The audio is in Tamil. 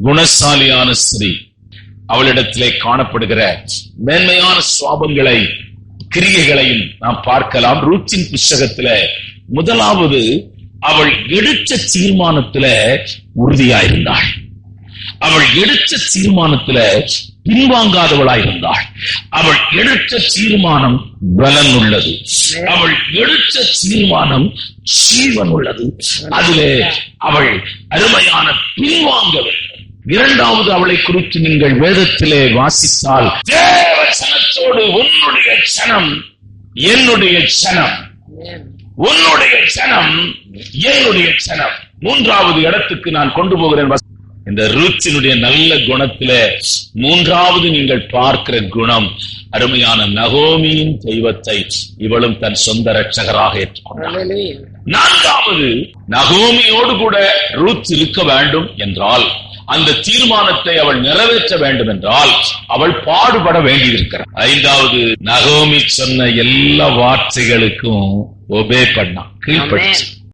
குணசாலியான ஸ்திரீ. அவளிடத்திலே காணப்படுகிற மேன்மையான சுவாபங்களை, கிரியைகளையும் நாம் பார்க்கலாம். ரூத்தின் புஸ்தகத்துல முதலாவது, அவள் எடுத்த தீர்மானத்துல உறுதியாயிருந்தாள். அவள் எடுத்த தீர்மானத்துல பின்வாங்காதவளாயிருந்தாள். அவள் எடுத்த தீர்மானம் பலன் உள்ளது. அவள் எடுத்த தீர்மானம் ஜீவன் உள்ளது. அதிலே அவள் அருமையான பின்வாங்கவில்லை. இரண்டாவது, அவளை குறித்து நீங்கள் வேதத்திலே வாசித்தால், தேவ சனத்தோடு உன்னுடைய சனம் என்னுடைய சனம், உன்னுடைய சனம் என்னுடைய சனம். மூன்றாவது இடத்துக்கு நான் கொண்டு போகிறேன். இந்த ரூத்தினுடைய நல்ல குணத்தில மூன்றாவது நீங்கள் பார்க்கிற குணம், அருமையான நகோமியின் தெய்வத்தை இவளும் தன் சொந்த இரட்சகராக ஏற்றுக்கொண்டாள். நான்காவது, நகோமியோடு கூட ரூத் இருக்க வேண்டும் என்றால், அந்த தீர்மானத்தை அவள் நிறைவேற்ற வேண்டும் என்றால் அவள் பாடுபட வேண்டியிருக்கிறார். ஐந்தாவது, நகோமி சொன்ன எல்லா வார்த்தைகளுக்கும் ஒபே பண்ணா, கீழ்ப்படிச்சு.